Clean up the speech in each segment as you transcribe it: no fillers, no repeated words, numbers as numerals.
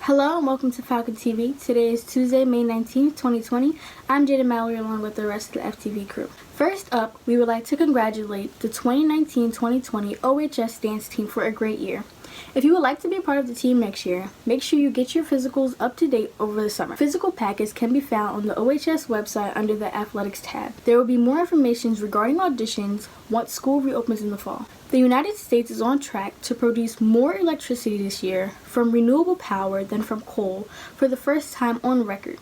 Hello and welcome to Falcon TV. Today is Tuesday, May 19th, 2020. I'm Jada Mallory along with the rest of the FTV crew. First up, we would like to congratulate the 2019-2020 OHS dance team for a great year. If you would like to be a part of the team next year, make sure you get your physicals up to date over the summer. Physical packets can be found on the OHS website under the Athletics tab. There will be more information regarding auditions once school reopens in the fall. The United States is on track to produce more electricity this year from renewable power than from coal for the first time on record.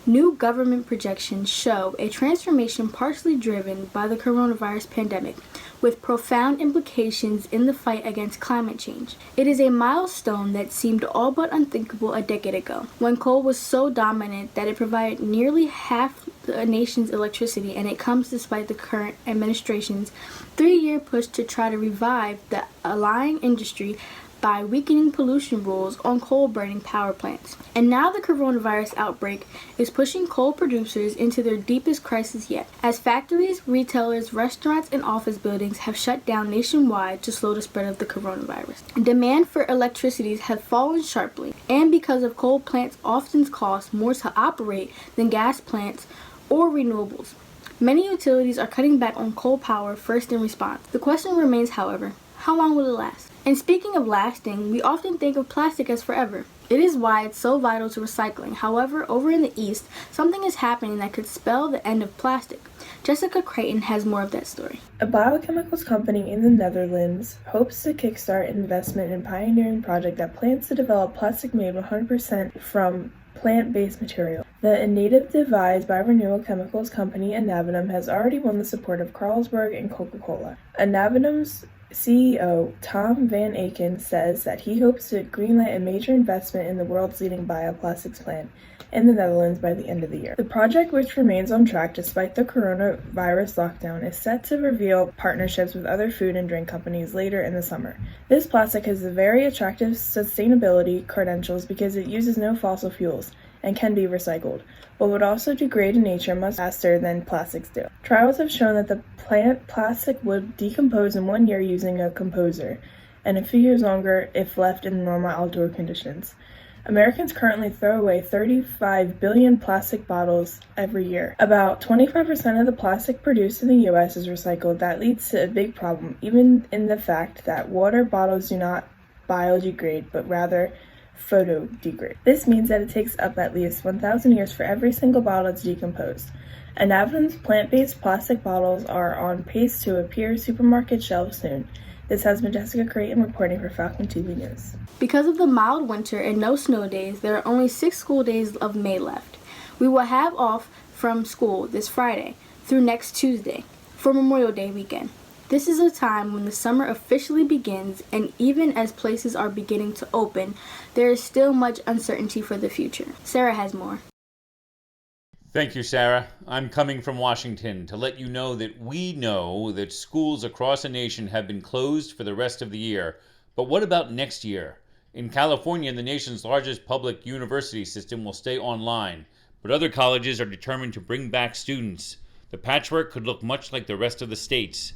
New government projections show a transformation partially driven by the coronavirus pandemic, with profound implications in the fight against climate change. It is a milestone that seemed all but unthinkable a decade ago, when coal was so dominant that it provided nearly half the nation's electricity, and it comes despite the current administration's 3-year push to try to revive the allying industry by weakening pollution rules on coal-burning power plants. And now the coronavirus outbreak is pushing coal producers into their deepest crisis yet, as factories, retailers, restaurants, and office buildings have shut down nationwide to slow the spread of the coronavirus. Demand for electricity has fallen sharply, and because of coal plants often cost more to operate than gas plants or renewables, many utilities are cutting back on coal power first in response. The question remains, however, how long will it last? And speaking of lasting, we often think of plastic as forever. It is why it's so vital to recycling. However, over in the East, something is happening that could spell the end of plastic. Jessica Creighton has more of that story. A biochemicals company in the Netherlands hopes to kickstart investment in a pioneering project that plans to develop plastic made 100% from plant-based material. The innovative device biorenewable chemicals company Anavenum has already won the support of Carlsberg and Coca-Cola. Anavenum's CEO Tom Van Aken says that he hopes to greenlight a major investment in the world's leading bioplastics plant in the Netherlands by the end of the year. The project, which remains on track despite the coronavirus lockdown, is set to reveal partnerships with other food and drink companies later in the summer. This plastic has a very attractive sustainability credentials because it uses no fossil fuels and can be recycled, but would also degrade in nature much faster than plastics do. Trials have shown that the plant plastic would decompose in 1 year using a composer, and a few years longer if left in normal outdoor conditions. Americans currently throw away 35 billion plastic bottles every year. About 25% of the plastic produced in the U.S. is recycled. That leads to a big problem, even in the fact that water bottles do not biodegrade, but rather photodegrade. This means that it takes up at least 1,000 years for every single bottle to decompose. Anavenum's plant-based plastic bottles are on pace to appear supermarket shelves soon. This has been Jessica Creighton reporting for Falcon TV News. Because of the mild winter and no snow days, there are only 6 school days of May left. We will have off from school this Friday through next Tuesday for Memorial Day weekend. This is a time when the summer officially begins, and even as places are beginning to open, there is still much uncertainty for the future. Sarah has more. Thank you, Sarah. I'm coming from Washington to let you know that schools across the nation have been closed for the rest of the year. But what about next year? In California, the nation's largest public university system will stay online, but other colleges are determined to bring back students. The patchwork could look much like the rest of the states.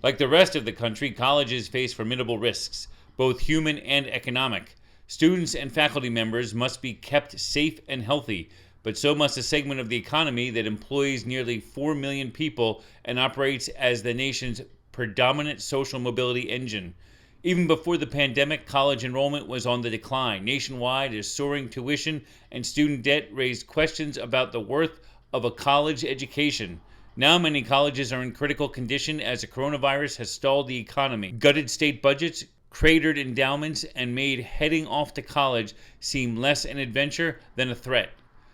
Like the rest of the country, colleges face formidable risks, both human and economic. Students and faculty members must be kept safe and healthy, but so must a segment of the economy that employs nearly 4 million people and operates as the nation's predominant social mobility engine. Even before the pandemic, college enrollment was on the decline nationwide as soaring tuition and student debt raised questions about the worth of a college education. Now many colleges are in critical condition as the coronavirus has stalled the economy, gutted state budgets, cratered endowments, and made heading off to college seem less an adventure than a threat.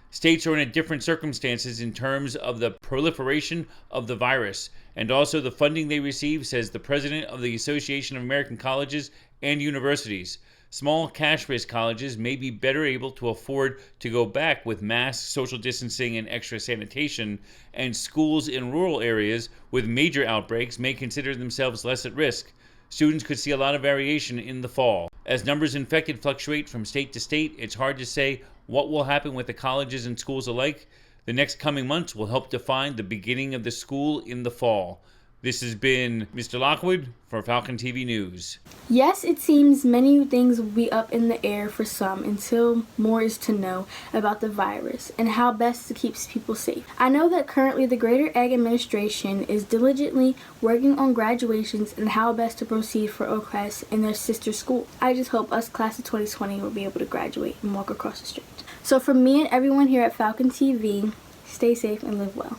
States are in different circumstances in terms of the proliferation of the virus and also the funding they receive, says the president of the Association of American Colleges and Universities. Small cash-rich colleges may be better able to afford to go back with masks, social distancing, and extra sanitation, and schools in rural areas with major outbreaks may consider themselves less at risk. Students could see a lot of variation in the fall. As numbers infected fluctuate from state to state, it's hard to say what will happen with the colleges and schools alike. The next coming months will help define the beginning of the school in the fall. This has been Mr. Lockwood for Falcon TV News. Yes, it seems many things will be up in the air for some until more is to know about the virus and how best to keep people safe. I know that currently the Greater Ag Administration is diligently working on graduations and how best to proceed for Oakcrest and their sister school. I just hope us class of 2020 will be able to graduate and walk across the street. So from me and everyone here at Falcon TV, stay safe and live well.